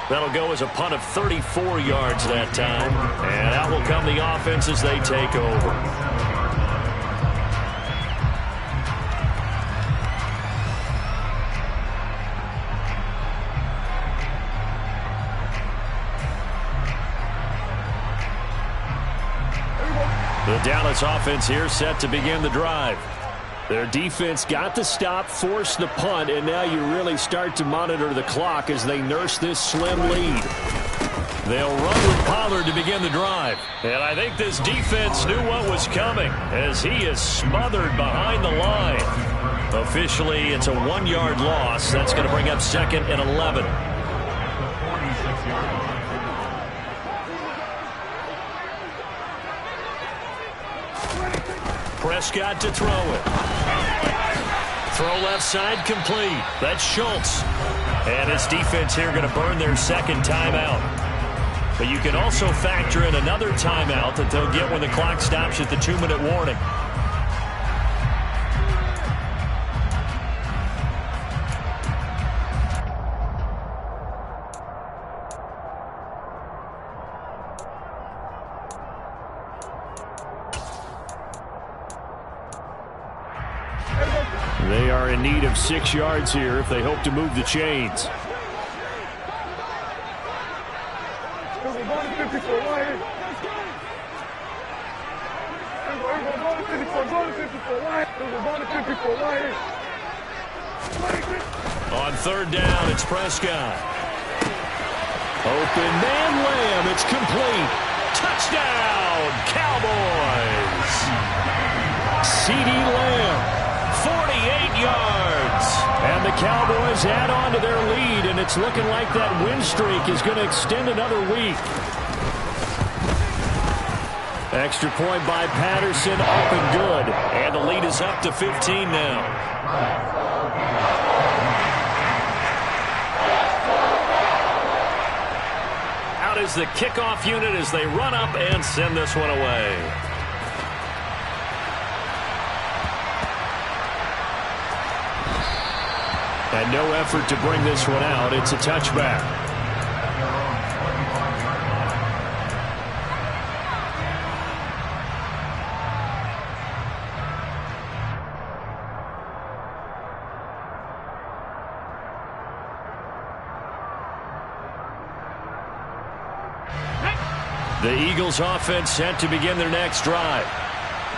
That'll go as a punt of 34 yards that time. And out will come the offense as they take over. The Dallas offense here set to begin the drive. Their defense got the stop, forced the punt, and now you really start to monitor the clock as they nurse this slim lead. They'll run with Pollard to begin the drive. And I think this defense knew what was coming as he is smothered behind the line. Officially, it's a 1-yard loss. That's going to bring up 2nd and 11. Prescott to throw it. Throw left side complete. That's Schultz. And his defense here going to burn their 2nd timeout. But you can also factor in another timeout that they'll get when the clock stops at the 2-minute warning. They are in need of 6 yards here if they hope to move the chains. On third down, it's Prescott. Open man Lamb. It's complete. Touchdown, Cowboys. C.D. Lamb, 48 yards. And the Cowboys add on to their lead, and it's looking like that win streak is going to extend another week. Extra point by Patterson, up and good. And the lead is up to 15 now. Out is the kickoff unit as they run up and send this one away. And no effort to bring this one out. It's a touchback. The Eagles offense set to begin their next drive.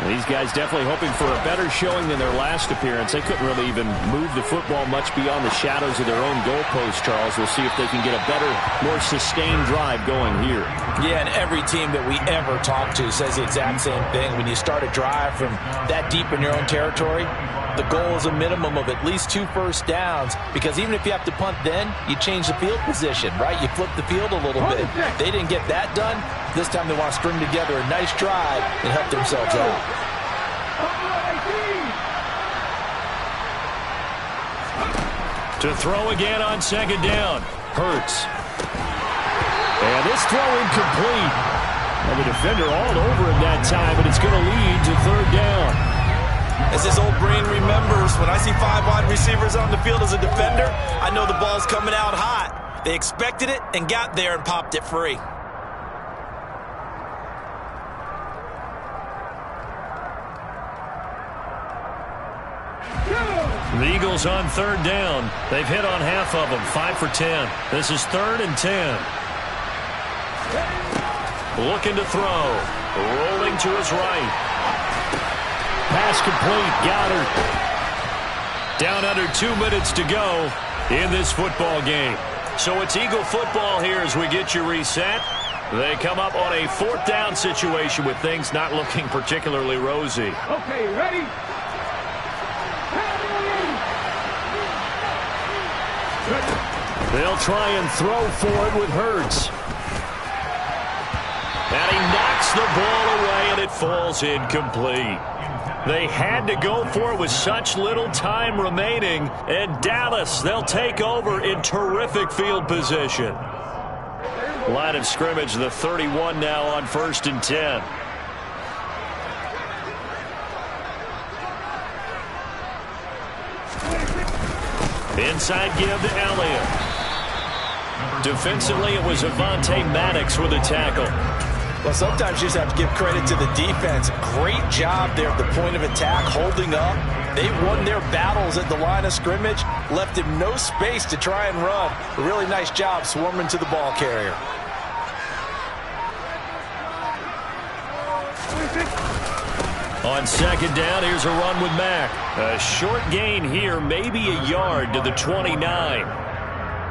These guys definitely hoping for a better showing than their last appearance. They couldn't really even move the football much beyond the shadows of their own goalpost, Charles. We'll see if they can get a better, more sustained drive going here. Yeah, and every team that we ever talk to says the exact same thing. When you start a drive from that deep in your own territory, the goal is a minimum of at least 2 first downs, because even if you have to punt then, you change the field position, right? You flip the field a little bit. They didn't get that done. This time they want to string together a nice drive and help themselves out. To throw again on second down. Hurts. And this throw incomplete. And the defender all over him that time, but it's going to lead to third down. As this old brain remembers, when I see 5 wide receivers on the field as a defender, I know the ball's coming out hot. They expected it and got there and popped it free. The Eagles on third down. They've hit on half of them, 5 for 10. This is 3rd and 10. Looking to throw. Rolling to his right. Pass complete. Goddard. Down under 2 minutes to go in this football game. So it's Eagle football here as we get you reset. They come up on a 4th down situation with things not looking particularly rosy. Okay, ready? They'll try and throw for it with Hurts. And he knocks the ball away, and it falls incomplete. They had to go for it with such little time remaining. And Dallas, they'll take over in terrific field position. Line of scrimmage, the 31 now on 1st and 10. Inside give to Elliott. Defensively, it was Avonte Maddox with a tackle. Well, sometimes you just have to give credit to the defense. Great job there at the point of attack, holding up. They won their battles at the line of scrimmage, left him no space to try and run. A really nice job swarming to the ball carrier. On second down, here's a run with Mack. A short gain here, maybe a yard to the 29.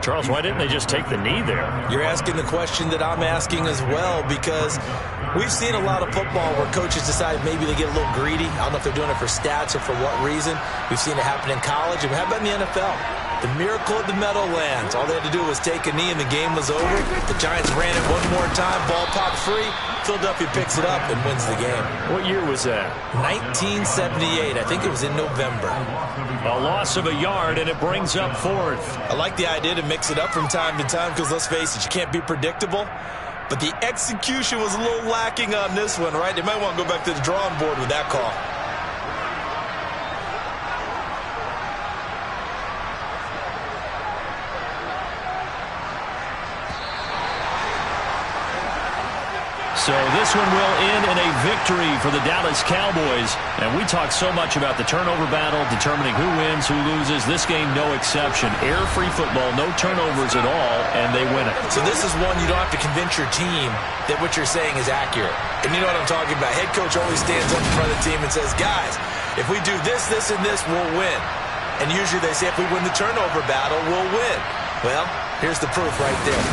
Charles, why didn't they just take the knee there? You're asking the question that I'm asking as well, because we've seen a lot of football where coaches decide maybe they get a little greedy. I don't know if they're doing it for stats or for what reason. We've seen it happen in college. And how about in the NFL? The miracle of the Meadowlands. All they had to do was take a knee and the game was over. The Giants ran it one more time. Ball popped free. Philadelphia picks it up and wins the game. What year was that? 1978. I think it was in November. A loss of a yard, and it brings up 4th. I like the idea to mix it up from time to time because, let's face it, you can't be predictable. But the execution was a little lacking on this one, right? They might want to go back to the drawing board with that call. So this one will end in a victory for the Dallas Cowboys. And we talk so much about the turnover battle, determining who wins, who loses. This game, no exception. Air-free football, no turnovers at all, and they win it. So this is one you don't have to convince your team that what you're saying is accurate. And you know what I'm talking about. Head coach always stands up in front of the team and says, guys, if we do this, this, and this, we'll win. And usually they say if we win the turnover battle, we'll win. Well, here's the proof right there.